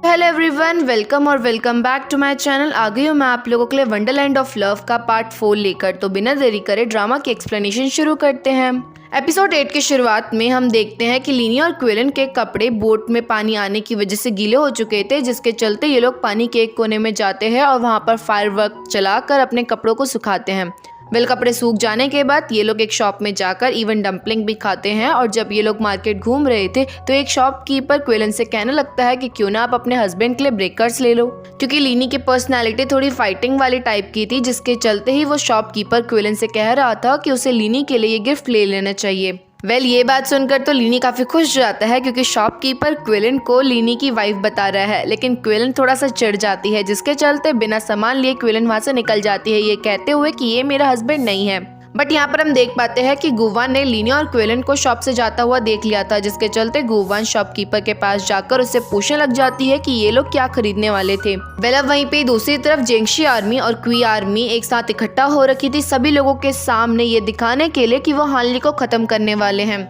Hello everyone, welcome और welcome back to my channel. आ गई हूँ मैं आप लोगों के लिए वंडरलैंड ऑफ लव का पार्ट 4 लेकर। तो बिना देरी करे ड्रामा की एक्सप्लेनेशन शुरू करते हैं। एपिसोड 8 की शुरुआत में हम देखते हैं कि लीनी और क्विलन के कपड़े बोट में पानी आने की वजह से गीले हो चुके थे, जिसके चलते ये लोग पानी के एक कोने में जाते हैं और वहाँ पर फायरवर्क चलाकर अपने कपड़ों को सुखाते हैं। वेल कपड़े सूख जाने के बाद ये लोग एक शॉप में जाकर इवन डम्पलिंग भी खाते हैं। और जब ये लोग मार्केट घूम रहे थे तो एक शॉपकीपर क्विलन से कहने लगता है कि क्यों ना आप अपने हस्बैंड के लिए ब्रेकर्स ले लो, क्योंकि लीनी की पर्सनालिटी थोड़ी फाइटिंग वाली टाइप की थी, जिसके चलते ही वो शॉपकीपर क्विलन से कह रहा था कि उसे लीनी के लिए ये गिफ्ट ले लेना चाहिए। ये बात सुनकर तो लीनी काफी खुश हो जाता है, क्योंकि शॉपकीपर क्विलन को लीनी की वाइफ बता रहा है। लेकिन क्विलन थोड़ा सा चिढ़ जाती है, जिसके चलते बिना सामान लिए क्विलन वहां से निकल जाती है, ये कहते हुए कि ये मेरा हस्बैंड नहीं है। बट यहाँ पर हम देख पाते हैं कि गुवान ने लीनी और क्विलन को शॉप से जाता हुआ देख लिया था, जिसके चलते गुवान शॉपकीपर के पास जाकर उससे पूछने लग जाती है कि ये लोग क्या खरीदने वाले थे। अब वहीं पे दूसरी तरफ जेंगशी आर्मी और क्वी आर्मी एक साथ इकट्ठा हो रखी थी, सभी लोगों के सामने ये दिखाने के लिए कि वो हानली को खत्म करने वाले हैं।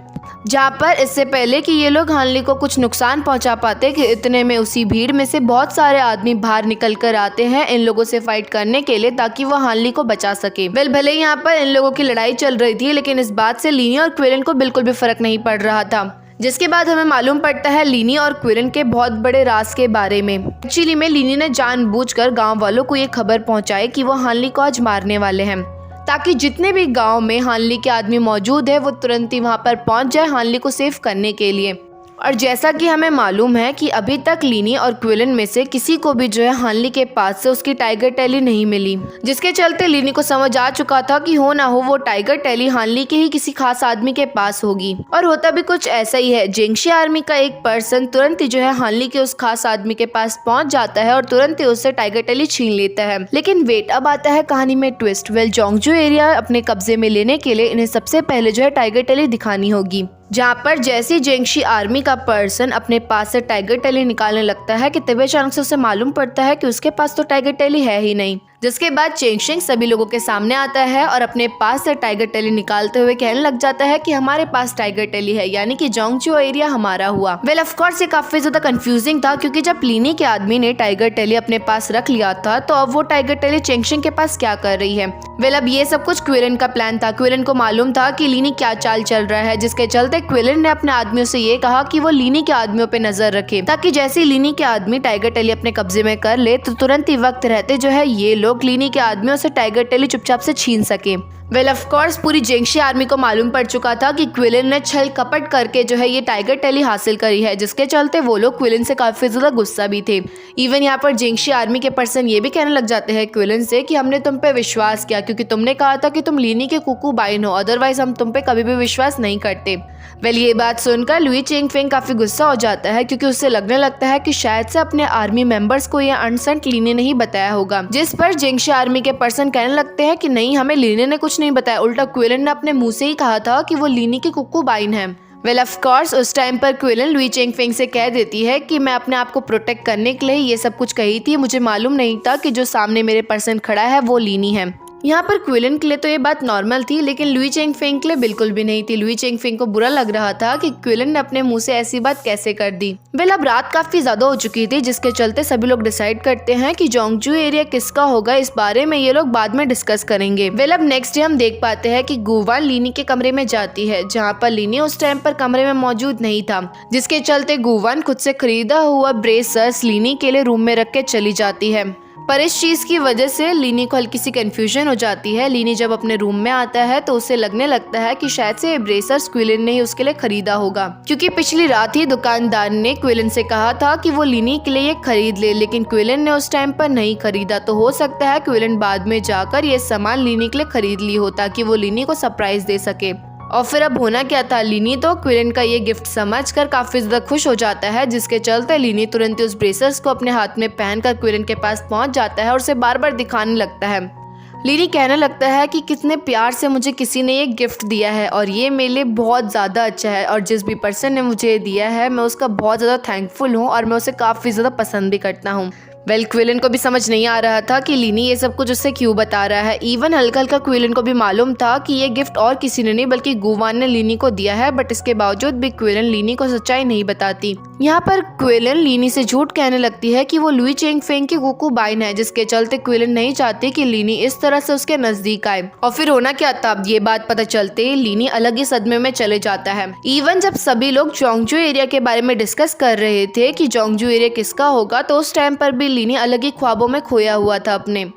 जहाँ पर इससे पहले कि ये लोग हानली को कुछ नुकसान पहुंचा पाते कि इतने में उसी भीड़ में से बहुत सारे आदमी बाहर निकल कर आते हैं इन लोगों से फाइट करने के लिए, ताकि वो हानली को बचा सके। भले ही यहाँ पर इन लोगों की लड़ाई चल रही थी, लेकिन इस बात से लीनी और क्विलन को बिल्कुल भी फर्क नहीं पड़ रहा था। जिसके बाद हमें मालूम पड़ता है लीनी और क्विलन के बहुत बड़े राज के बारे में। एक्चुअली में लीनी ने जानबूझकर गाँव वालों को ये खबर पहुँचाई कि वो हानली को आज मारने वाले हैं, ताकि जितने भी गांव में हानली के आदमी मौजूद है वो तुरंत ही वहां पर पहुंच जाए हानली को सेव करने के लिए। और जैसा कि हमें मालूम है कि अभी तक लीनी और क्विलन में से किसी को भी जो है हानली के पास से उसकी टाइगर टैली नहीं मिली, जिसके चलते लीनी को समझ आ चुका था कि हो ना हो वो टाइगर टैली हानली के ही किसी खास आदमी के पास होगी। और होता भी कुछ ऐसा ही है। जेंगशी आर्मी का एक पर्सन तुरंत ही जो है हानली के उस खास आदमी के पास पहुंच जाता है और तुरंत ही उससे टाइगर टैली छीन लेता है। लेकिन वेट, अब आता है कहानी में ट्विस्ट। जोंगजू एरिया अपने कब्जे में लेने के लिए इन्हें सबसे पहले जो है टाइगर टैली दिखानी होगी। जहाँ पर जैसे जेंगशी आर्मी का पर्सन अपने पास से टाइगर टैली निकालने लगता है कि तभी अचानक से उसे मालूम पड़ता है कि उसके पास तो टाइगर टैली है ही नहीं। जिसके बाद चेंगशिंग सभी लोगों के सामने आता है और अपने पास से टाइगर टैली निकालते हुए कहने लग जाता है कि हमारे पास टाइगर टैली है, यानी कि जोंगजू एरिया हमारा हुआ। ऑफ कोर्स ये काफी ज्यादा कंफ्यूजिंग था, क्योंकि जब लीनी के आदमी ने टाइगर टैली अपने पास रख लिया था तो अब वो टाइगर टैली चेंगशिंग के पास क्या कर रही है। अब ये सब कुछ क्विलन का प्लान था। क्विलन को मालूम था कि लीनी क्या चाल चल रहा है, जिसके चलते क्विलन ने अपने आदमियों से ये कहा कि वो लीनी के आदमियों पे नजर रखे, ताकि जैसे लीनी के आदमी टाइगर टैली अपने कब्जे में कर ले तो तुरंत ही वक्त रहते जो है ये लोग लीनी के आदमियों से टाइगर टैली चुपचाप से छीन सके। ऑफ कोर्स पूरी जेंगशी आर्मी को मालूम पड़ चुका था कि क्विलन ने छल कपट करके जो है ये टाइगर टैली हासिल करी है, जिसके चलते वो लोग क्विलन से काफी ज्यादा गुस्सा भी थे। इवन यहाँ पर जेंगशी आर्मी के पर्सन ये भी कहने लग जाते हैं क्विलन से कि हमने तुम पे विश्वास किया, क्योंकि तुमने कहा था कि तुम लीनी के कुकू बाइन हो, अदरवाइज हम तुम पे कभी भी विश्वास नहीं करते। ये बात सुनकर लुई चेंगफेंग काफी गुस्सा हो जाता है, क्योंकि उससे लगने लगता है कि शायद से अपने आर्मी मेंबर्स को यह अनसेंट लीनी ने ही बताया होगा। जिस पर जेंगशी आर्मी के पर्सन कहने लगते हैं कि नहीं, हमें लीनी ने कुछ नहीं बताया, उल्टा क्विलन ने अपने मुंह से ही कहा था कि वो लीनी के कुकू बाइन है। ऑफ कोर्स उस टाइम पर क्विलन लुई चेंगफेंग से कह देती है कि मैं अपने आप को प्रोटेक्ट करने के लिए ये सब कुछ कही थी, मुझे मालूम नहीं था कि जो सामने मेरे पर्सन खड़ा है वो लीनी है। यहाँ पर क्विलन के लिए तो ये बात नॉर्मल थी, लेकिन लुई चेंगफेंग के लिए बिल्कुल भी नहीं थी। लुई चेंगफेंग को बुरा लग रहा था कि क्विलन ने अपने मुंह से ऐसी बात कैसे कर दी। अब रात काफी ज्यादा हो चुकी थी, जिसके चलते सभी लोग डिसाइड करते हैं कि जोंगजू एरिया किसका होगा। इस बारे में ये लोग बाद में डिस्कस करेंगे। अब नेक्स्ट डे हम देख पाते हैं कि गुवान लीनी के कमरे में जाती है, जहाँ पर लीनी उस टाइम पर कमरे में मौजूद नहीं था, जिसके चलते गुवान खुद से खरीदा हुआ ब्रेसर्स लीनी के लिए रूम में रख के चली जाती है। पर इस चीज की वजह से लीनी को हल्की सी कंफ्यूजन हो जाती है। लीनी जब अपने रूम में आता है तो उसे लगने लगता है कि शायद से ब्रेसर्स क्विलन ने ही उसके लिए खरीदा होगा, क्योंकि पिछली रात ही दुकानदार ने क्विलन से कहा था कि वो लीनी के लिए ये खरीद ले, लेकिन क्विलन ने उस टाइम पर नहीं खरीदा। तो हो सकता है क्विलन बाद में जाकर ये सामान लीनी के लिए खरीद ली हो, ताकि वो लीनी को सरप्राइज दे सके। और फिर अब होना क्या था, लीनी तो क्विलन का ये गिफ्ट समझकर काफी ज्यादा खुश हो जाता है, जिसके चलते लीनी तुरंत उस ब्रेसर्स को अपने हाथ में पहनकर क्विलन के पास पहुंच जाता है और उसे बार बार दिखाने लगता है। लीनी कहने लगता है कि कितने प्यार से मुझे किसी ने ये गिफ्ट दिया है और ये मेरे लिए बहुत ज़्यादा अच्छा है, और जिस भी पर्सन ने मुझे दिया है मैं उसका बहुत ज़्यादा थैंकफुल हूँ और मैं उसे काफ़ी ज़्यादा पसंद भी करता हूँ। क्विलन को भी समझ नहीं आ रहा था कि लीनी ये सब कुछ उससे क्यों बता रहा है। इवन हल्का हल्का क्विलन को भी मालूम था कि ये गिफ्ट और किसी ने नहीं बल्कि गुवान ने लीनी को दिया है, बट इसके बावजूद भी क्विलन लीनी को सच्चाई नहीं बताती। यहाँ पर क्विलन लीनी से झूठ कहने लगती है कि वो लुई चेंगफेंग की कुकुबाइन है, जिसके चलते क्विलन नहीं चाहती कि लीनी इस तरह से उसके नजदीक आए। और फिर होना क्या था, अब ये बात पता चलते लीनी अलग ही सदमे में चले जाता है। इवन जब सभी लोग जोंगजू एरिया के बारे में डिस्कस कर रहे थे कि जोंगजू एरिया किसका होगा, तो उस टाइम पर भी लीनी अलग ही ख्वाबों में खोया हुआ था अपने।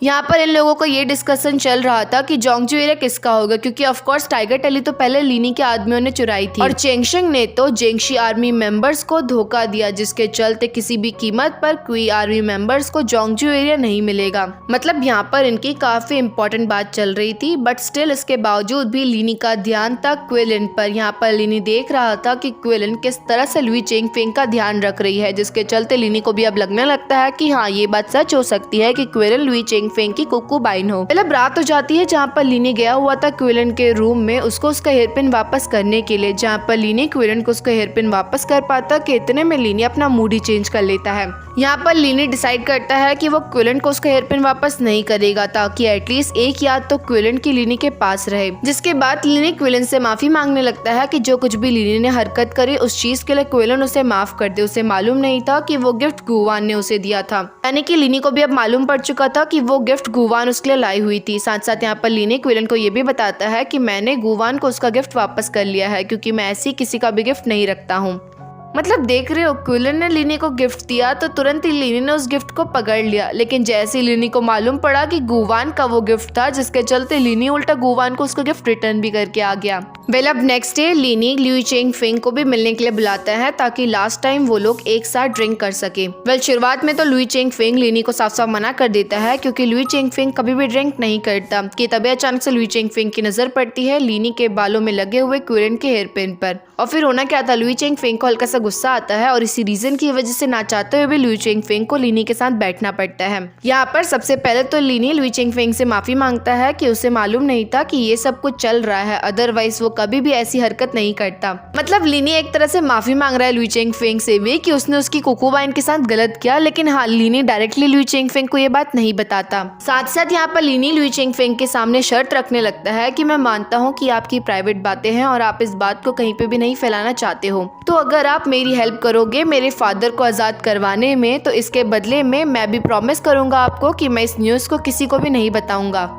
यहाँ पर इन लोगों को ये डिस्कशन चल रहा था कि जोंगजू एरिया किसका होगा, क्योंकि ऑफ कोर्स टाइगर टैली तो पहले लीनी के आदमियों ने चुराई थी और चेंगशेंग ने तो जेंगशी आर्मी मेंबर्स को धोखा दिया, जिसके चलते किसी भी कीमत पर क्वी आर्मी मेंबर्स को जोंगजू एरिया नहीं मिलेगा। मतलब यहाँ पर इनकी काफी इंपॉर्टेंट बात चल रही थी, बट स्टिल इसके बावजूद भी लीनी का ध्यान था क्विलन पर। यहाँ पर लीनी देख रहा था कि क्विलन किस तरह से लुई चेंगफेंग का ध्यान रख रही है, जिसके चलते लीनी को भी अब लगने लगता है कि हाँ, ये बात सच हो सकती है कि क्विलन लुई चेंगफेंग की कुकुबाइन हो। मतलब रात हो जाती है जहाँ पर लीनी गया हुआ था क्विलन के रूम में उसको उसका हेयरपिन वापस करने के लिए, जहाँ पर लीनी क्विलन को उसका हेयरपिन वापस कर पाता कि इतने में लीनी अपना मूड ही चेंज कर लेता है। यहाँ पर लीनी डिसाइड करता है कि वो क्विलन को उसका हेयरपिन वापस नहीं करेगा, ताकि एटलीस्ट एक याद तो क्विलन की लीनी के पास रहे। जिसके बाद लीनी क्विलन से माफी मांगने लगता है कि जो कुछ भी लीनी ने हरकत करी उस चीज के लिए क्विलन उसे माफ कर दे। उसे मालूम नहीं था कि वो गिफ्ट गुवान ने उसे दिया था, यानी कि लीनी को भी अब मालूम पड़ चुका था कि वो गिफ्ट गुवान उसके लिए लाई हुई थी। साथ साथ यहाँ पर लीनी क्विलन को ये भी बताता है कि मैंने गुवान को उसका गिफ्ट वापस कर लिया है, क्योंकि मैं ऐसी किसी का भी गिफ्ट नहीं रखता हूँ। मतलब देख रहे हो, क्विलन ने लीनी को गिफ्ट दिया तो तुरंत ही लीनी ने उस गिफ्ट को पकड़ लिया, लेकिन जैसे ही लीनी को मालूम पड़ा कि गुवान का वो गिफ्ट था, जिसके चलते लीनी उल्टा गुवान को उसका गिफ्ट रिटर्न भी करके आ गया। अब नेक्स्ट डे लीनी लुई चेंगफेंग को भी मिलने के लिए बुलाता है ताकि लास्ट टाइम वो लोग एक साथ ड्रिंक कर सके। शुरुआत में तो लुई चेंगफेंग लीनी को साफ साफ मना कर देता है, क्योंकि लुई चेंगफेंग कभी भी ड्रिंक नहीं करता। कि तभी अचानक से लुई चेंगफेंग की नजर पड़ती है लीनी के बालों में लगे हुए क्विलन के हेयरपिन पर। और फिर होना क्या था, लुई चेंगफेंग को हल्का सा गुस्सा आता है और इसी रीजन की वजह से ना चाहते हुए भी लुई चेंगफेंग को लीनी के साथ बैठना पड़ता है। यहाँ पर सबसे पहले तो लीनी लुई चेंगफेंग से माफी मांगता है कि उसे मालूम नहीं था कि ये सब कुछ चल रहा है, अदरवाइज वो कभी भी ऐसी हरकत नहीं करता। मतलब लीनी एक तरह से माफी मांग रहा है लुई चेंगफेंग से भी कि उसने उसकी कुकुबाइन के साथ गलत किया, लेकिन हाँ, लीनी डायरेक्टली लुई चेंगफेंग को ये बात नहीं बताता। साथ साथ यहाँ पर लीनी लुई चेंगफेंग के सामने शर्त रखने लगता है कि मैं मानता हूँ कि आपकी प्राइवेट बातें हैं और आप इस बात को कहीं पे भी नहीं फैलाना चाहते हो, तो अगर आप मेरी हेल्प करोगे मेरे फादर को आजाद करवाने में, तो इसके बदले में मैं भी प्रॉमिस करूंगा आपको कि मैं इस न्यूज को किसी को भी नहीं बताऊंगा।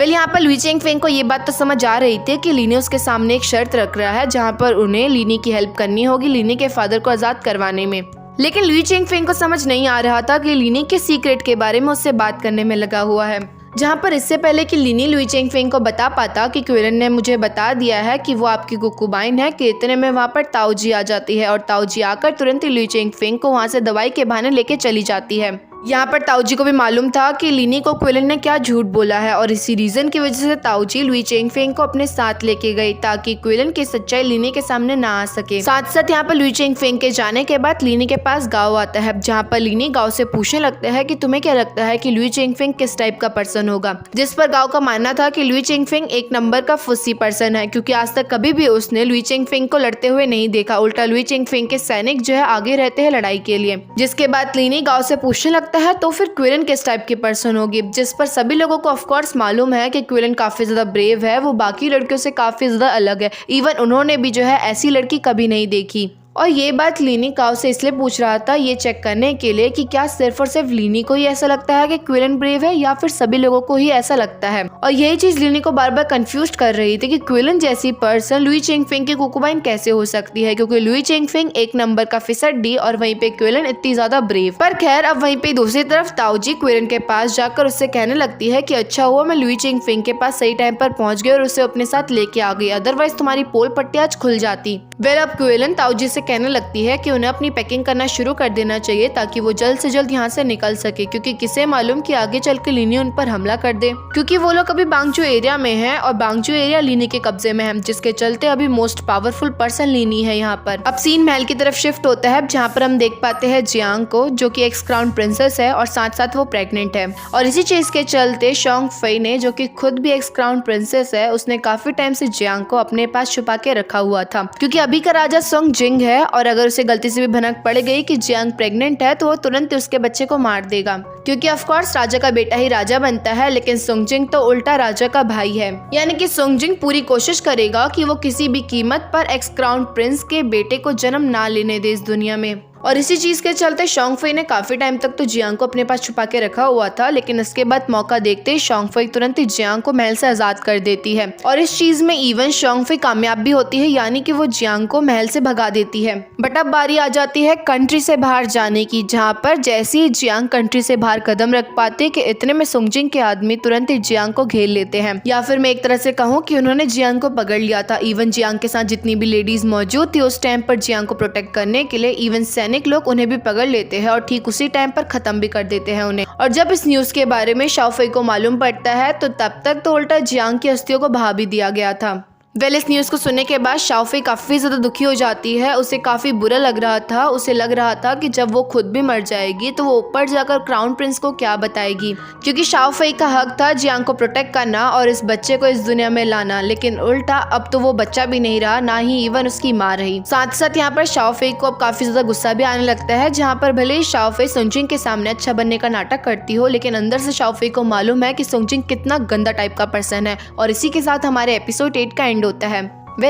यहाँ पर लुई चेंगफेंग को ये बात तो समझ आ रही थी कि लीनी उसके सामने एक शर्त रख रहा है, जहाँ पर उन्हें लीनी की हेल्प करनी होगी लीनी के फादर को आजाद करवाने में। लेकिन लुई चेंगफेंग को समझ नहीं आ रहा था कि लीनी के सीक्रेट के बारे में उससे बात करने में लगा हुआ है, जहाँ पर इससे पहले कि लीनी लुई चेंगफेंग को बता पाता कि क्विलन ने मुझे बता दिया है कि वो आपकी कुकुबाइन है, कि इतने में वहाँ पर ताऊजी आ जाती है और ताऊजी आकर तुरंत ही लुई चेंगफेंग को वहाँ से दवाई के बहाने लेके चली जाती है। यहाँ पर ताऊजी को भी मालूम था कि लीनी को क्विलन ने क्या झूठ बोला है, और इसी रीजन की वजह से ताऊजी लुई चेंगफेंग को अपने साथ लेके गई ताकि क्विलन की सच्चाई लीनी के सामने ना आ सके। साथ साथ यहाँ पर लुई चेंगफेंग के जाने के बाद लीनी के पास गाँव आता है, जहाँ पर लीनी गाँव से पूछने लगता है कि तुम्हें क्या लगता है कि लुई चेंगफेंग किस टाइप का पर्सन होगा, जिस पर गाँव का मानना था कि लुई चेंगफेंग एक नंबर का फुस्सी पर्सन है, क्योंकि आज तक कभी भी उसने लुई चेंगफेंग को लड़ते हुए नहीं देखा। उल्टा लुई चेंगफेंग के सैनिक जो है आगे रहते हैं लड़ाई के लिए। जिसके बाद लीनी गाँव से पूछने लगता है तो फिर क्विलन किस टाइप की पर्सन होगी, जिस पर सभी लोगों को ऑफ कोर्स मालूम है कि क्विलन काफी ज्यादा ब्रेव है, वो बाकी लड़कियों से काफी ज्यादा अलग है। इवन उन्होंने भी जो है ऐसी लड़की कभी नहीं देखी। और ये बात लीनी काव से इसलिए पूछ रहा था ये चेक करने के लिए कि क्या सिर्फ और सिर्फ लीनी को ही ऐसा लगता है कि क्विलन ब्रेव है या फिर सभी लोगों को ही ऐसा लगता है। और यही चीज लीनी को बार बार कंफ्यूज कर रही थी कि क्विलन जैसी पर्सन लुई चेंगफेंग की कुकुबाइन कैसे हो सकती है, क्योंकि लुई चेंगफेंग एक नंबर का फिसड्डी और वहीं पे क्विलन इतनी ज्यादा ब्रेव। पर खैर अब वहीं पे दूसरी तरफ ताऊजी क्विलन के पास जाकर उससे कहने लगती है कि अच्छा हुआ मैं लुई चेंगफेंग के पास सही टाइम पर पहुंच गई और उसे अपने साथ लेके आ गई, अदरवाइज तुम्हारी पोल पट्टी आज खुल जाती। अब क्विलन ताऊजी से कहने लगती है कि उन्हें अपनी पैकिंग करना शुरू कर देना चाहिए ताकि वो जल्द से जल्द यहाँ से निकल सके, क्योंकि किसे मालूम कि आगे चल के लीनी उन पर हमला कर दे, क्योंकि वो लोग अभी बांगजू एरिया में है और बांगजू एरिया लीनी के कब्जे में है, जिसके चलते अभी मोस्ट पावरफुल पर्सन लीनी है यहाँ पर। अब सीन महल की तरफ शिफ्ट होता है, जहाँ पर हम देख पाते हैं जियांग को, जो कि एक्स क्राउन प्रिंसेस है और साथ साथ वो प्रेग्नेंट है। और इसी चीज के चलते शोंग फई ने, जो कि खुद भी एक्स क्राउन प्रिंसेस है, उसने काफी टाइम से जियांग को अपने पास छुपा के रखा हुआ था, क्योंकि अभी का राजा सोंग जिंग है और अगर उसे गलती से भी भनक पड़ गई कि जियांग प्रेग्नेंट है तो वो तुरंत उसके बच्चे को मार देगा, क्योंकि ऑफ कोर्स राजा का बेटा ही राजा बनता है, लेकिन सोंग जिंग तो उल्टा राजा का भाई है। यानी कि सोंग जिंग पूरी कोशिश करेगा कि वो किसी भी कीमत पर एक्स क्राउन प्रिंस के बेटे को जन्म ना लेने दे इस दुनिया में। और इसी चीज के चलते शोंग फई ने काफी टाइम तक तो जियांग को अपने पास छुपा के रखा हुआ था, लेकिन इसके बाद मौका देखते ही शोंग फई तुरंत ही जियांग को महल से आजाद कर देती है और इस चीज में इवन शोंग फई कामयाब भी होती है, यानी कि वो जियांग को महल से भगा देती है। बट अब बारी आ जाती है कंट्री से बाहर जाने की, जहाँ पर जैसे ही जियांग कंट्री से बाहर कदम रख पाते कि इतने में सोंग जिंग के आदमी तुरंत ही जियांग को घेर लेते हैं, या फिर मैं एक तरह से कहूँ कि उन्होंने जियांग को पकड़ लिया था। इवन जियांग के साथ जितनी भी लेडीज मौजूद थी उस टाइम पर जियांग को प्रोटेक्ट करने के लिए, इवन सैनिक लोग उन्हें भी पकड़ लेते हैं और ठीक उसी टाइम पर खत्म भी कर देते हैं उन्हें। और जब इस न्यूज के बारे में शाओ फई को मालूम पड़ता है तो तब तक तो उल्टा जियांग की अस्थियों को बहा भी दिया गया था। इस न्यूज़ को सुनने के बाद शाओ फई काफ़ी ज़्यादा दुखी हो जाती है। उसे काफ़ी बुरा लग रहा था। उसे लग रहा था कि जब वो खुद भी मर जाएगी तो वो ऊपर जाकर क्राउन प्रिंस को क्या बताएगी, क्योंकि शाओ फई का हक था जियांग को प्रोटेक्ट करना और इस बच्चे को इस दुनिया में लाना, लेकिन उल्टा अब तो वो बच्चा भी नहीं रहा, ना ही इवन उसकी माँ रही। साथ साथ यहाँ पर शाओ फई को अब काफ़ी ज़्यादा गुस्सा भी आने लगता है, जहाँ पर भले ही शाओ फई सोंग जिंग के सामने अच्छा बनने का नाटक करती हो, लेकिन अंदर से शाओ फई को मालूम है कि सोंग जिंग कितना गंदा टाइप का पर्सन है। और इसी के साथ हमारे एपिसोड 8 का एंड होता है।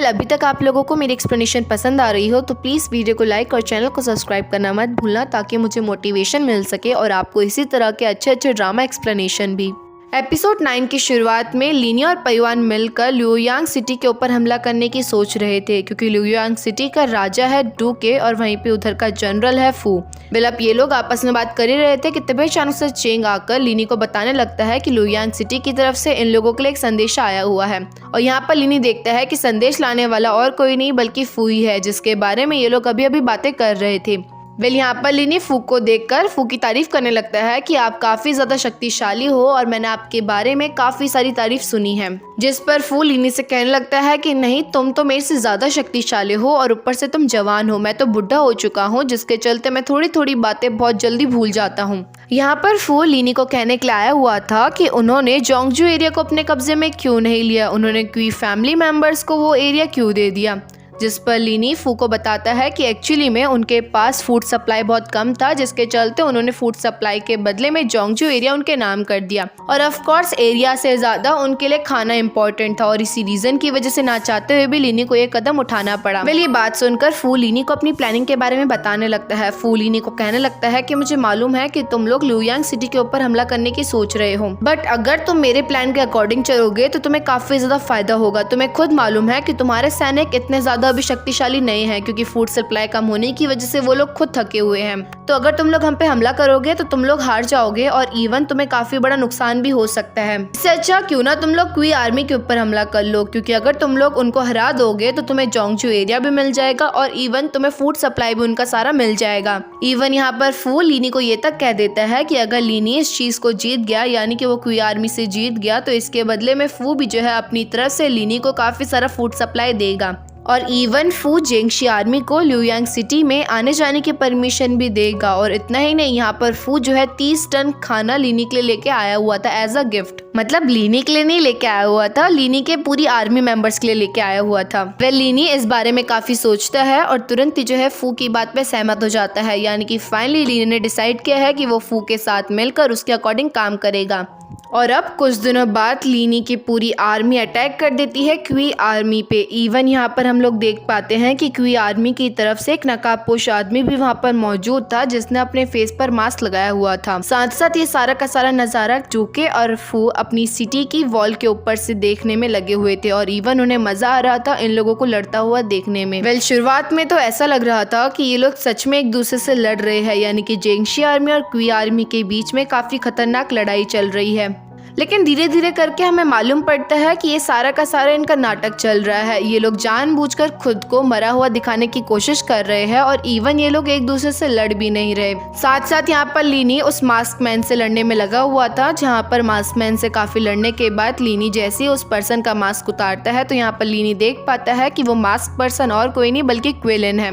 अभी तक आप लोगों को मेरी एक्सप्लेनेशन पसंद आ रही हो तो प्लीज़ वीडियो को लाइक और चैनल को सब्सक्राइब करना मत भूलना, ताकि मुझे मोटिवेशन मिल सके और आपको इसी तरह के अच्छे ड्रामा एक्सप्लेनेशन भी। एपिसोड 9 की शुरुआत में लीनी और पैवान मिलकर ल्यूयांग सिटी के ऊपर हमला करने की सोच रहे थे, क्योंकि ल्यूयांग सिटी का राजा है डूके और वहीं पे उधर का जनरल है फू। अब ये लोग आपस में बात कर ही रहे थे कि तभी अचानक से चेंग आकर लीनी को बताने लगता है कि ल्यूयांग सिटी की तरफ से इन लोगों के लिए एक संदेश आया हुआ है। और यहाँ पर लीनी देखता है कि संदेश लाने वाला और कोई नहीं बल्कि फू ही है, जिसके बारे में ये लोग अभी अभी बातें कर रहे थे। यहाँ पर लीनी फू को देखकर फू की तारीफ करने लगता है कि आप काफी ज्यादा शक्तिशाली हो और मैंने आपके बारे में काफी सारी तारीफ सुनी है। जिस पर फू लीनी से कहने लगता है कि नहीं, तुम तो मेरे से ज्यादा शक्तिशाली हो और ऊपर से तुम जवान हो, मैं तो बुढ़ा हो चुका हूँ, जिसके चलते मैं थोड़ी थोड़ी बातें बहुत जल्दी भूल जाता हूँ। यहाँ पर फू लीनी को कहने के लिए आया हुआ था कि उन्होंने जोंगजू एरिया को अपने कब्जे में क्यों नहीं लिया, उन्होंने क्वी फैमिली मेंबर्स को वो एरिया क्यों दे दिया। जिस पर लीनी फू को बताता है कि एक्चुअली में उनके पास फूड सप्लाई बहुत कम था, जिसके चलते उन्होंने फूड सप्लाई के बदले में जोंगजू एरिया उनके नाम कर दिया। और ऑफ कोर्स एरिया से ज्यादा उनके लिए खाना इम्पोर्टेंट था और इसी रीजन की वजह से ना चाहते हुए भी लीनी को ये कदम उठाना पड़ा। ये बात सुनकर फू लीनी को अपनी प्लानिंग के बारे में बताने लगता है। फू लीनी को कहने लगता है कि मुझे मालूम है कि तुम लोग ल्यूयांग सिटी के ऊपर हमला करने की सोच रहे हो, बट अगर तुम मेरे प्लान के अकॉर्डिंग चलोगे तो तुम्हें काफी ज्यादा फायदा होगा। तुम्हें खुद मालूम है कि तुम्हारे सैनिक इतने ज्यादा अभी शक्तिशाली नहीं है, क्योंकि फूड सप्लाई कम होने की वजह से वो लोग खुद थके हुए हैं। तो अगर तुम लोग हम पे हमला करोगे तो तुम लोग हार जाओगे और इवन तुम्हें काफी बड़ा नुकसान भी हो सकता है। इससे अच्छा क्यों ना तुम लोग क्वी आर्मी के ऊपर हमला कर लो, क्योंकि अगर तुम लोग उनको हरा दोगे तो तुम्हें जोंगजू एरिया भी मिल जाएगा और इवन तुम्हें फूड सप्लाई भी उनका सारा मिल जाएगा। इवन यहाँ पर फू लीनी को ये तक कह देता है कि अगर लीनी इस चीज को जीत गया, यानी कि वो क्वी आर्मी से जीत गया, तो इसके बदले में फू भी जो है अपनी तरफ से लीनी को काफी सारा फूड सप्लाई देगा और इवन फू जेंगशी आर्मी को ल्यूयांग सिटी में आने जाने की परमिशन भी देगा। और इतना ही नहीं, यहाँ पर फू जो है 30 टन खाना लीनी के लिए लेके आया हुआ था एज अ गिफ्ट। मतलब लीनी के लिए नहीं लेके आया हुआ था, लीनी के पूरी आर्मी मेंबर्स के लिए लेके आया हुआ था। लीनी इस बारे में काफी सोचता है और तुरंत ही जो है फू की बात पे सहमत हो जाता है, यानी कि फाइनली लीनी ने डिसाइड किया है कि वो फू के साथ मिलकर उसके अकॉर्डिंग काम करेगा। और अब कुछ दिनों बाद लीनी की पूरी आर्मी अटैक कर देती है क्वी आर्मी पे। इवन यहाँ पर हम लोग देख पाते हैं कि क्वी आर्मी की तरफ से एक नकाबपोश आदमी भी वहाँ पर मौजूद था, जिसने अपने फेस पर मास्क लगाया हुआ था। साथ साथ ये सारा का सारा नज़ारा डूके और फू अपनी सिटी की वॉल के ऊपर से देखने में लगे हुए थे और इवन उन्हें मजा आ रहा था इन लोगों को लड़ता हुआ देखने में। शुरुआत में तो ऐसा लग रहा था कि ये लोग सच में एक दूसरे से लड़ रहे हैं, यानी कि जेंगशी आर्मी और क्वी आर्मी के बीच में काफी खतरनाक लड़ाई चल रही है। लेकिन धीरे धीरे करके हमें मालूम पड़ता है कि ये सारा का सारा इनका नाटक चल रहा है। ये लोग जानबूझकर खुद को मरा हुआ दिखाने की कोशिश कर रहे हैं और इवन ये लोग एक दूसरे से लड़ भी नहीं रहे। साथ साथ यहाँ पर लीनी उस मास्क मैन से लड़ने में लगा हुआ था, जहाँ पर मास्क मैन से काफी लड़ने के बाद लीनी जैसे उस पर्सन का मास्क उतारता है तो यहाँ पर लीनी देख पाता है कि वो मास्क पर्सन और कोई नहीं बल्कि क्विलिन है।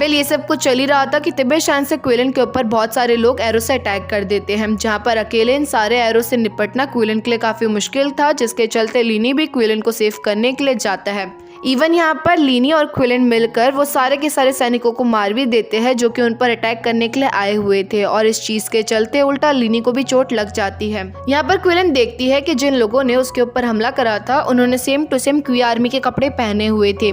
ये सब कुछ चल ही रहा था कि तिब्बत शान से क्विलिन के ऊपर बहुत सारे लोग एरो से अटैक कर देते हैं, जहाँ पर अकेले इन सारे एरो से निपटना क्विलिन के लिए काफी मुश्किल था, जिसके चलते लीनी भी क्विलिन को सेव करने के लिए जाता है। इवन यहाँ पर लीनी और क्विलन मिलकर वो सारे के सारे सैनिकों को मार भी देते हैं जो कि उन पर अटैक करने के लिए आए हुए थे, और इस चीज के चलते उल्टा लीनी को भी चोट लग जाती है। यहाँ पर क्विलन देखती है कि जिन लोगों ने उसके ऊपर हमला करा था उन्होंने सेम टू सेम क्वी आर्मी के कपड़े पहने हुए थे,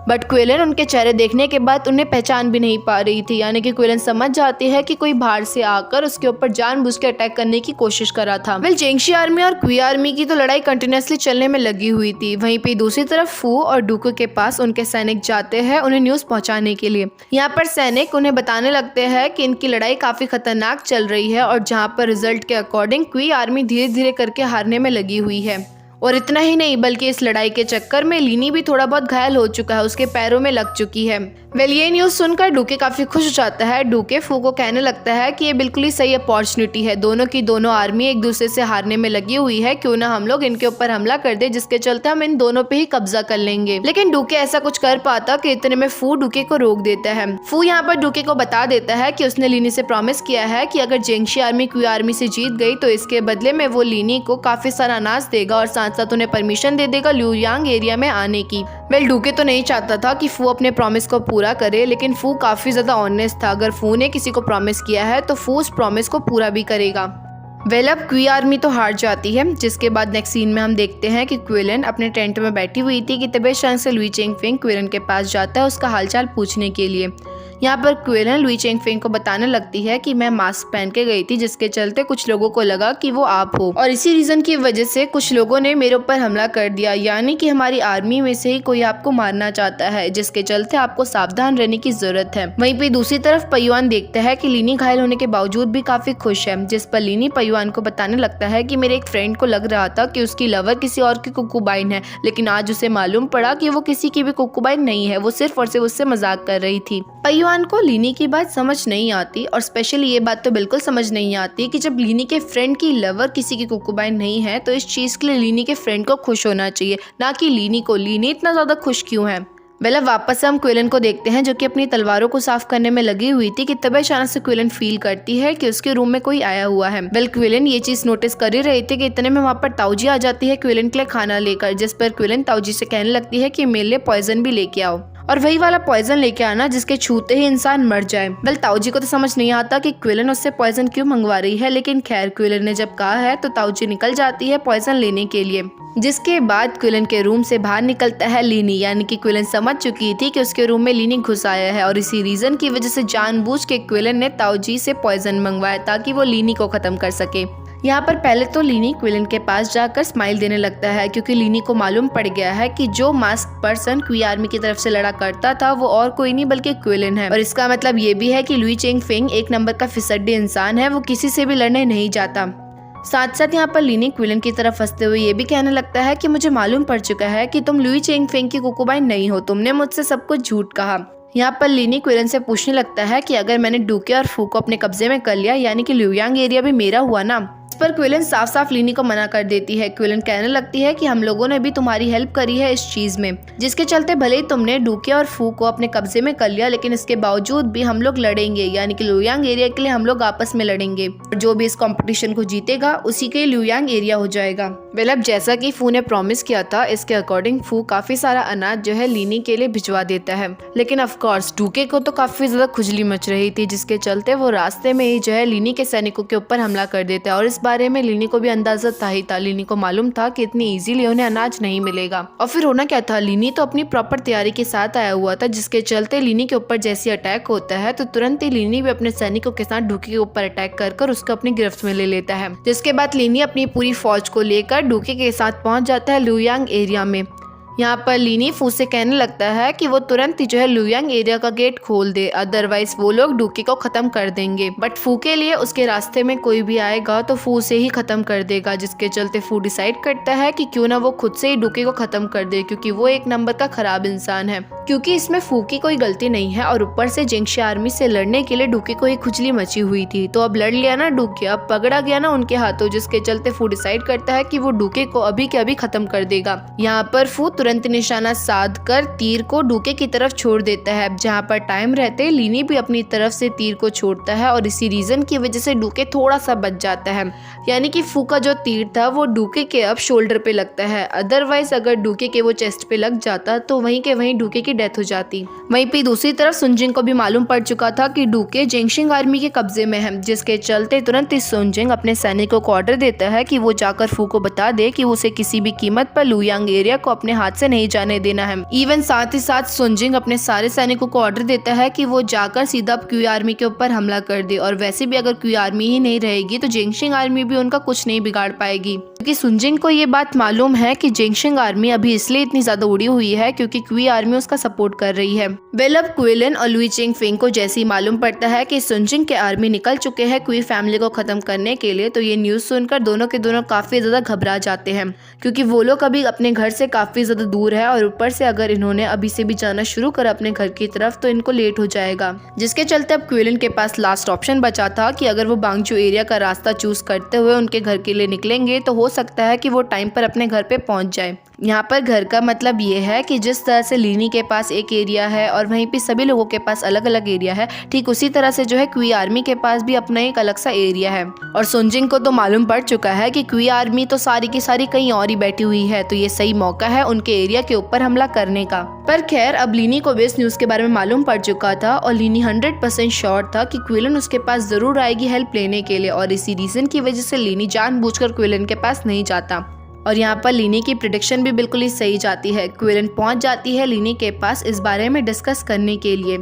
बट क्विलन उनके चेहरे देखने के बाद उन्हें पहचान भी नहीं पा रही थी। यानी कि क्विलन समझ जाती है कि कोई बाहर से आकर उसके ऊपर जानबूझ के अटैक करने की कोशिश करा था। जेंगशी आर्मी और क्वी आर्मी की तो लड़ाई कंटिन्यूसली चलने में लगी हुई थी। वहीं पे दूसरी तरफ फू और डूकू के पास उनके सैनिक जाते हैं उन्हें न्यूज पहुंचाने के लिए। यहाँ पर सैनिक उन्हें बताने लगते हैं कि इनकी लड़ाई काफी खतरनाक चल रही है और जहाँ पर रिजल्ट के अकॉर्डिंग क्वी आर्मी धीरे धीरे करके हारने में लगी हुई है। और इतना ही नहीं बल्कि इस लड़ाई के चक्कर में लीनी भी थोड़ा बहुत घायल हो चुका है, उसके पैरों में लग चुकी है। ये न्यूज सुनकर डूके काफी खुश हो जाता है। डूके फू को कहने लगता है कि ये बिल्कुल ही सही अपॉर्चुनिटी है, दोनों की दोनों आर्मी एक दूसरे से हारने में लगी हुई है, क्यों ना हम लोग इनके ऊपर हमला कर दे जिसके चलते हम इन दोनों पे ही कब्जा कर लेंगे। लेकिन डूके ऐसा कुछ कर पाता कि इतने में फू डूके को रोक देता है। फू यहाँ पर डूके को बता देता है कि उसने लीनी से प्रॉमिस किया है कि अगर जेंगशी आर्मी क्वी आर्मी से जीत गई तो इसके बदले में वो लीनी को काफी सारा अनाज देगा और साथ साथ उन्हें परमिशन दे देगा ल्यूयांग एरिया में आने की। डूके तो नहीं चाहता था कि फू अपने प्रॉमिस को पूरा करे, लेकिन फू काफी ज्यादा ऑनेस्ट था। अगर फू ने किसी को प्रॉमिस किया है तो फू उस प्रॉमिस को पूरा भी करेगा। अब क्वी आर्मी तो हार जाती है, जिसके बाद नेक्स्ट सीन में हम देखते हैं कि क्विलन अपने टेंट में बैठी हुई थी कि तबीयत शान से लुई चेंगफिंग क्विलन के पास जाता है उसका हालचाल पूछने के लिए। यहाँ पर क्विलन लुई चेंगफिंग को बताने लगती है कि मैं मास्क पहन के गई थी जिसके चलते कुछ लोगों को लगा कि वो आप हो, और इसी रीजन की वजह से कुछ लोगों ने मेरे ऊपर हमला कर दिया, यानी कि हमारी आर्मी में से ही कोई आपको मारना चाहता है, जिसके चलते आपको सावधान रहने की जरूरत है। वहीं पे दूसरी तरफ पयुआन देखता है कि लीनी घायल होने के बावजूद भी काफी खुश है, जिस पर लीनी पयुआन को बताने लगता है कि मेरे एक फ्रेंड को लग रहा था कि उसकी लवर किसी और की कुकुबाइन है, लेकिन आज उसे मालूम पड़ा कि वो किसी की भी कुकुबाइन नहीं है, वो सिर्फ और सिर्फ उससे मजाक कर रही थी। पयुआन को लीनी की बात समझ नहीं आती, और स्पेशली ये बात तो बिल्कुल समझ नहीं आती कि जब लीनी के फ्रेंड की लवर किसी की कुकुबाइन नहीं है तो इस चीज के लिए लीनी के फ्रेंड को खुश होना चाहिए, ना कि लीनी को। लीनी इतना ज्यादा खुश क्यों है? अब वापस हम क्विलन को देखते हैं जो कि अपनी तलवारों को साफ करने में लगी हुई थी कि तभी अचानक से क्विलन फील करती है कि उसके रूम में कोई आया हुआ है। क्विलन ये चीज नोटिस कर ही रही थी कि इतने में वहाँ पर ताऊजी आ जाती है क्विलन के लिए खाना लेकर, जिस पर क्विलन ताऊजी से कहने लगती है कि मेरे लिए पॉइजन भी लेके आओ, और वही वाला पॉइजन लेके आना जिसके छूते ही इंसान मर जाए। ताऊजी को तो समझ नहीं आता कि क्विलन उससे पॉइजन क्यों मंगवा रही है, लेकिन खैर क्विलन ने जब कहा है तो ताऊजी निकल जाती है पॉइजन लेने के लिए। जिसके बाद क्विलन के रूम से बाहर निकलता है लीनी, यानी कि क्विलन समझ चुकी थी कि उसके रूम में लीनी घुस आया है, और इसी रीजन की वजह से जानबूझ के क्विलन ने ताऊजी से पॉइजन मंगवाया ताकि वो लीनी को खत्म कर सके। यहाँ पर पहले तो लीनी क्विलन के पास जाकर स्माइल देने लगता है, क्योंकि लीनी को मालूम पड़ गया है कि जो मास्क पर्सन क्वी आर्मी की तरफ से लड़ा करता था वो और कोई नहीं बल्कि क्विलन है, और इसका मतलब ये भी है कि लुई चेंगफिंग एक नंबर का फिसड्डी इंसान है, वो किसी से भी लड़ने नहीं जाता। साथ साथ यहाँ पर लीनी क्विलन की तरफ हंसते हुए ये भी कहने लगता है कि मुझे मालूम पड़ चुका है कि तुम लुई चेंगफिंग की कुकुबाइन नहीं हो, तुमने मुझसे सब कुछ झूठ कहा। यहाँ पर लीनी क्विलन से पूछने लगता है कि अगर मैंने डूके और फू को अपने कब्जे में कर लिया, यानी कि ल्यूयांग एरिया भी मेरा हुआ ना। इस पर क्विलन साफ साफ लीनी को मना कर देती है। क्विलन कहने लगती है कि हम लोगों ने भी तुम्हारी हेल्प करी है इस चीज में, जिसके चलते भले ही तुमने डूके और फू को अपने कब्जे में कर लिया, लेकिन इसके बावजूद भी हम लोग लड़ेंगे, यानी कि ल्यूयांग एरिया के लिए हम लोग आपस में लड़ेंगे, और जो भी इस कंपटीशन को जीतेगा उसी के ल्यूयांग एरिया हो जाएगा। अब जैसा कि फू ने प्रॉमिस किया था, इसके अकॉर्डिंग फू काफी सारा अनाज जो है लीनी के लिए भिजवा देता है, लेकिन ऑफकोर्स डूके को तो काफी ज्यादा खुजली मच रही थी, जिसके चलते वो रास्ते में ही जो है लीनी के सैनिकों के ऊपर हमला कर देता है, और इस बारे में लीनी को भी अंदाजा था ही था। लीनी को मालूम था कि इतनी इजीली उन्हें अनाज नहीं मिलेगा, और फिर होना क्या था, लीनी तो अपनी प्रॉपर तैयारी के साथ आया हुआ था, जिसके चलते लीनी के ऊपर जैसे अटैक होता है तो तुरंत ही लीनी भी अपने सैनिकों के साथ डूके के ऊपर अटैक कर उसको अपनी गिरफ्त में ले लेता है। जिसके बाद लीनी अपनी पूरी फौज को लेकर डूके के साथ पहुंच जाता है ल्यूयांग एरिया में। यहाँ पर लीनी फू से कहने लगता है कि वो तुरंत ही जो है ल्यूयांग एरिया का गेट खोल दे, अदरवाइज वो लोग डूके को खत्म कर देंगे। बट फू के लिए उसके रास्ते में कोई भी आएगा तो फू से ही खत्म कर देगा, जिसके चलते फू डिसाइड करता है कि क्यों ना वो खुद से ही डूके को खत्म कर दे, क्योंकि वो एक नंबर का खराब इंसान है, क्योंकि इसमें फू की कोई गलती नहीं है, और ऊपर से जेंगशी आर्मी से लड़ने के लिए डूके को ही खुजली मची हुई थी। तो अब लड़ लिया ना डूके, अब पकड़ा गया ना उनके हाथों, जिसके चलते फू डिसाइड करता है कि वो डूके को अभी के अभी खत्म कर देगा। यहाँ पर फू तुरंत निशाना साध कर तीर को डूके की तरफ छोड़ देता है, जहाँ पर टाइम रहते लीनी भी अपनी तरफ से तीर को छोड़ता है और इसी रीजन की वजह से डूके थोड़ा सा बच जाता है। यानी कि फू का जो तीर था वो डूके के अब शोल्डर पे लगता है। अदरवाइज अगर डूके के वो चेस्ट पे लग जाता तो वहीं के वहीं डूके की डेथ हो जाती। वहीं पे दूसरी तरफ सुनजिंग को भी मालूम पड़ चुका था कि डूके जेंगशिंग आर्मी के कब्जे में है, जिसके चलते तुरंत ही सुनजिंग अपने सैनिकों को ऑर्डर देता है कि वो जाकर फू को बता दे कि उसे किसी भी कीमत पर लुयांग एरिया को अपने हाथ से नहीं जाने देना है। इवन साथ ही साथ सुनजिंग अपने सारे सैनिकों को ऑर्डर देता है कि वो जाकर सीधा क्यू आर्मी के ऊपर हमला कर दे, और वैसे भी अगर क्यू आर्मी ही नहीं रहेगी तो जेंगशिंग आर्मी भी उनका कुछ नहीं बिगाड़ पाएगी, क्योंकि सुनजिंग को ये बात मालूम है कि जेंगशिंग आर्मी अभी इसलिए इतनी ज्यादा उड़ी हुई है क्योंकि क्वी आर्मी उसका सपोर्ट कर रही है। वेल, अब क्विलन और लुई चिंगफिंग को जैसे ही मालूम पड़ता है कि सुनजिंग के आर्मी निकल चुके हैं क्वी फैमिली को खत्म करने के लिए, तो ये न्यूज सुनकर दोनों के दोनों काफी ज्यादा घबरा जाते हैं, क्योंकि वो लोग अभी अपने घर से काफी ज्यादा दूर है और ऊपर से अगर इन्होंने अभी से भी जाना शुरू करा अपने घर की तरफ तो इनको लेट हो जाएगा। जिसके चलते अब क्विलन के पास लास्ट ऑप्शन बचा था कि अगर वो बांगजू एरिया का रास्ता चूज करते हुए उनके घर के लिए निकलेंगे तो हो सकता है कि वो टाइम पर अपने घर पे पहुंच जाए। यहाँ पर घर का मतलब ये है कि जिस तरह से लीनी के पास एक एरिया है और वहीं पे सभी लोगों के पास अलग अलग एरिया है, ठीक उसी तरह से जो है क्वी आर्मी के पास भी अपना एक अलग सा एरिया है। और सुनजिंग को तो मालूम पड़ चुका है कि क्वी आर्मी तो सारी की सारी कहीं और ही बैठी हुई है, तो ये सही मौका है उनके एरिया के ऊपर हमला करने का। पर खैर, अब लीनी को भी इस न्यूज के बारे में मालूम पड़ चुका था और लीनी 100% श्योर था कि क्विलन उसके पास जरूर आएगी हेल्प लेने के लिए, और इसी रीजन की वजह से लीनी जानबूझकर क्विलन के पास नहीं जाता। और यहाँ पर लीनी की प्रेडिक्शन भी बिल्कुल ही सही जाती है। क्विलन पहुंच जाती है लीनी के पास इस बारे में डिस्कस करने के लिए,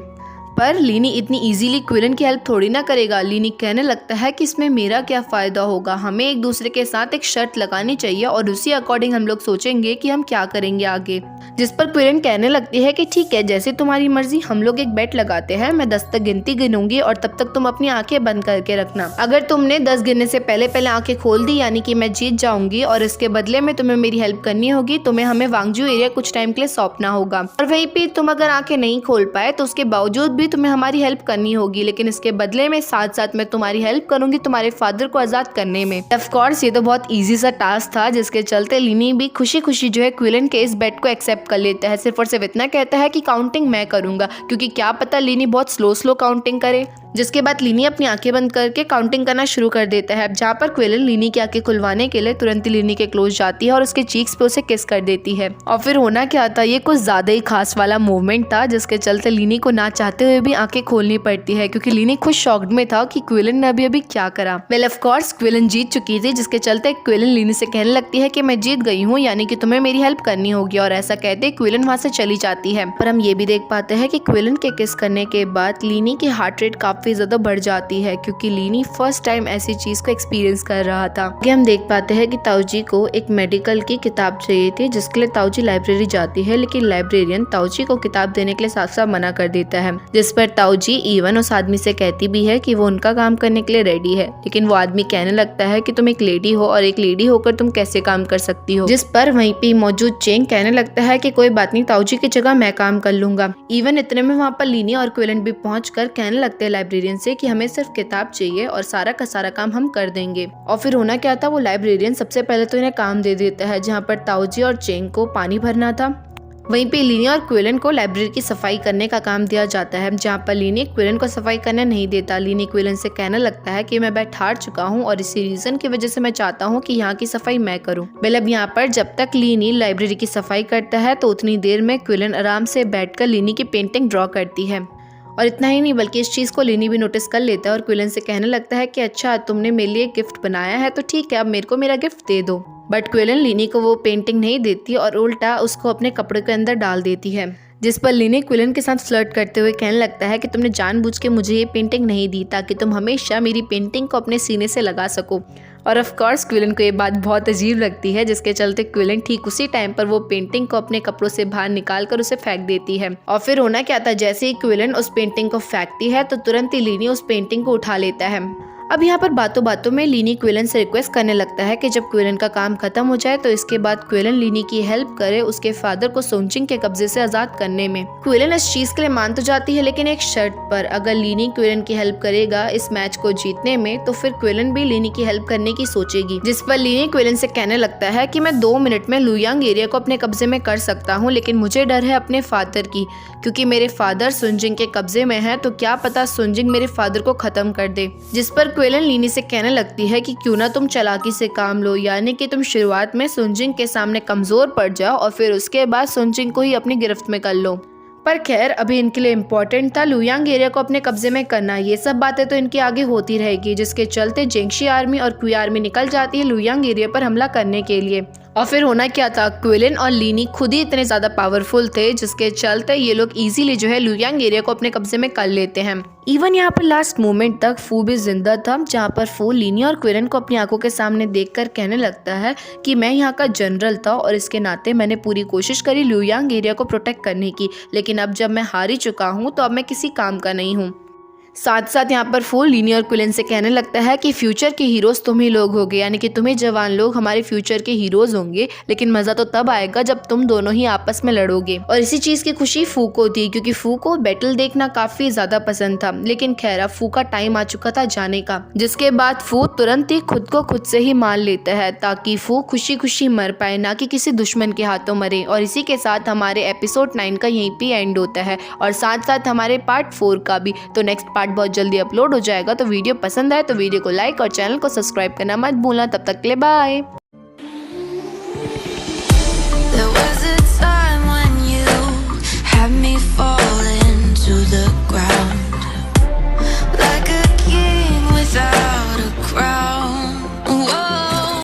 पर लीनी इतनी इजीली क्विलन की हेल्प थोड़ी ना करेगा। लीनी कहने लगता है कि इसमें मेरा क्या फ़ायदा होगा, हमें एक दूसरे के साथ एक शर्त लगानी चाहिए और उसी अकॉर्डिंग हम लोग सोचेंगे कि हम क्या करेंगे आगे। जिस पर क्विलन कहने लगती है कि ठीक है, जैसे तुम्हारी मर्जी, हम लोग एक बेट लगाते हैं, मैं 10 तक गिनती गिनूंगी और तब तक तुम अपनी आंखें बंद करके रखना। अगर तुमने 10 गिनने से पहले पहले आंखें खोल दी यानी कि मैं जीत जाऊंगी और इसके बदले में तुम्हें मेरी हेल्प करनी होगी, तुम्हें हमें वांगजू एरिया कुछ टाइम के लिए सौंपना होगा, और वहीं पे तुम अगर आंखें नहीं खोल पाए तो उसके बावजूद भी तुम्हें हमारी हेल्प करनी होगी, लेकिन इसके बदले में साथ साथ मैं तुम्हारी हेल्प करूंगी तुम्हारे फादर को आजाद करने में। ऑफ कोर्स ये तो बहुत इजी सा टास्क था, जिसके चलते लीनी भी खुशी खुशी जो है क्विलन के इस बेट को एक्सेप्ट कर लेता है। सिर्फ और सिर्फ इतना कहता है कि काउंटिंग मैं करूंगा, क्योंकि क्या पता लीनी बहुत स्लो काउंटिंग करे। जिसके बाद लीनी अपनी आंखें बंद करके काउंटिंग करना शुरू कर देता है, जहाँ पर क्विलन लीनी की आंखें खुलवाने के लिए तुरंत ही लीनी के क्लोज जाती है और उसके चीक्स पे उसे किस कर देती है। और फिर होना क्या था, ये कुछ ज्यादा ही खास वाला मूवमेंट था, जिसके चलते लीनी को ना चाहते हुए भी आंखें खोलनी पड़ती है, क्योंकि लीनी खुद शॉक्ड में था कि क्विलन ने अभी क्या करा। वेल, ऑफ कोर्स क्विलन जीत चुकी थी, जिसके चलते क्विलन लीनी से कहने लगती है कि मैं जीत गई हूँ, यानी कि तुम्हें मेरी हेल्प करनी होगी, और ऐसा कहते क्विलन वहाँ से चली जाती है। पर हम ये भी देख पाते हैं कि क्विलन के किस करने के बाद लीनी की हार्ट रेट काफी ज्यादा बढ़ जाती है, क्योंकि लीनी फर्स्ट टाइम ऐसी चीज को एक्सपीरियंस कर रहा था। कि हम देख पाते हैं कि ताऊजी को एक मेडिकल की किताब चाहिए थी, जिसके लिए ताऊजी लाइब्रेरी जाती है, लेकिन लाइब्रेरियन ताऊजी को किताब देने के लिए साफ साफ मना कर देता है। जिस पर ताऊजी इवन उस आदमी से कहती भी है कि वो उनका काम करने के लिए रेडी है, लेकिन वो आदमी कहने लगता है कि तुम एक लेडी हो और एक लेडी होकर तुम कैसे काम कर सकती हो। जिस पर वहीं पे मौजूद चेंग कहने लगता है कि कोई बात नहीं, ताऊजी की जगह मैं काम कर लूंगा। इवन इतने में वहाँ पर लीनी और क्विलन भी पहुंचकर कहने लगते हैं लाइब्रेरियन से कि हमें सिर्फ किताब चाहिए और सारा का सारा काम हम कर देंगे। और फिर होना क्या था, वो लाइब्रेरियन सबसे पहले तो इन्हें काम दे देता है, जहाँ पर ताऊजी और चेंग को पानी भरना था। वहीं पे लीनी और क्विलन को लाइब्रेरी की सफाई करने का काम दिया जाता है, जहाँ पर लीनी क्विलन को सफाई करने नहीं देता। लीनी क्विलन से कहने लगता है कि मैं बैठ हार चुका हूँ और इसी रीजन की वजह से मैं चाहता हूँ कि यहाँ की सफाई मैं करूँ। मतलब यहाँ पर जब तक लीनी लाइब्रेरी की सफाई करता है तो उतनी देर में क्विलन आराम से बैठकर लीनी की पेंटिंग ड्रॉ करती है। और इतना ही नहीं बल्कि इस चीज़ को लीनी भी नोटिस कर लेता है और क्विलन से कहने लगता है कि अच्छा, तुमने मेरे लिए गिफ्ट बनाया है तो ठीक है, अब मेरे को मेरा गिफ्ट दे दो। बट क्विलन लीनी को वो पेंटिंग नहीं देती और उल्टा उसको अपने कपड़े के अंदर डाल देती है। जिस पर लीनी क्विलन के साथ फ्लर्ट करते हुए कहने लगता है कि तुमने जानबूझ के मुझे ये पेंटिंग नहीं दी ताकि तुम हमेशा मेरी पेंटिंग को अपने सीने से लगा सको। और ऑफ कोर्स क्विलन को ये बात बहुत अजीब लगती है, जिसके चलते क्विलन ठीक उसी टाइम पर वो पेंटिंग को अपने कपड़ों से बाहर निकाल कर उसे फेंक देती है। और फिर होना क्या था, जैसे ही क्विलन उस पेंटिंग को फेंकती है तो तुरंत ही लीनी उस पेंटिंग को उठा लेता है। अब यहाँ पर बातों बातों में लीनी क्विलन से रिक्वेस्ट करने लगता है कि जब क्विलन का काम खत्म हो जाए तो इसके बाद क्विलन लीनी की हेल्प करे उसके फादर को सोनचिंग के कब्जे से आजाद करने में। क्विलन इस चीज के लिए मान तो जाती है, लेकिन एक शर्त पर, अगर लीनी क्विलन की हेल्प करेगा इस मैच को जीतने में तो फिर क्विलन भी लीनी की हेल्प करने की सोचेगी। जिस पर लीनी क्विलन से कहने लगता है कि मैं 2 मिनट में लुयांग एरिया को अपने कब्जे में कर सकता हूँ, लेकिन मुझे डर है अपने फादर की, क्योंकि मेरे फादर सुनजिंग के कब्जे में है, तो क्या पता सुनजिंग मेरे फादर को खत्म कर दे। जिस पर क्विलन लीनी से कहने लगती है कि क्यों ना तुम चालाकी से काम लो, यानी कि तुम शुरुआत में सुनजिंग के सामने कमजोर पड़ जाओ और फिर उसके बाद सुनजिंग को ही अपनी गिरफ्त में कर लो। पर खैर अभी इनके लिए इम्पोर्टेंट था लुयांग एरिया को अपने कब्जे में करना। ये सब बातें तो इनकी आगे होती रहेगी, जिसके चलते जेंगशी आर्मी और क्वी आर्मी निकल जाती है लुयांग एरिया पर हमला करने के लिए। और फिर होना क्या था, क्विलन और लीनी खुद ही इतने ज्यादा पावरफुल थे जिसके चलते ये लोग इजीली जो है लुयांग एरिया को अपने कब्जे में कर लेते हैं। इवन यहाँ पर लास्ट मोमेंट तक फू भी जिंदा था, जहाँ पर फू लीनी और क्विलन को अपनी आंखों के सामने देखकर कहने लगता है कि मैं यहाँ का जनरल था और इसके नाते मैंने पूरी कोशिश करी लुयांग एरिया को प्रोटेक्ट करने की, लेकिन अब जब मैं हार ही चुका हूँ तो अब मैं किसी काम का नहीं हूँ। साथ साथ यहाँ पर फू लीनी और क्विलन से कहने लगता है कि फ्यूचर के हीरोज तुम ही लोग होगे, यानी कि तुम्हें जवान लोग हमारे फ्यूचर के हीरोज होंगे, लेकिन मजा तो तब आएगा जब तुम दोनों ही आपस में लड़ोगे। और इसी चीज की खुशी फू को थी, क्योंकि फू को बैटल देखना काफी ज्यादा पसंद था। लेकिन खैर अब फू का टाइम आ चुका था जाने का, जिसके बाद फू तुरंत ही खुद को खुद से ही मार लेता है ताकि फू खुशी खुशी मर पाए, ना कि किसी दुश्मन के हाथों मरे। और इसी के साथ हमारे एपिसोड 9 का यहीं पे एंड होता है, और साथ साथ हमारे पार्ट 4 का भी। तो नेक्स्ट पार्ट बहुत जल्दी अपलोड हो जाएगा। तो वीडियो पसंद आए तो वीडियो को लाइक और चैनल को सब्सक्राइब करना मत भूलना। तब तक के लिए बाय।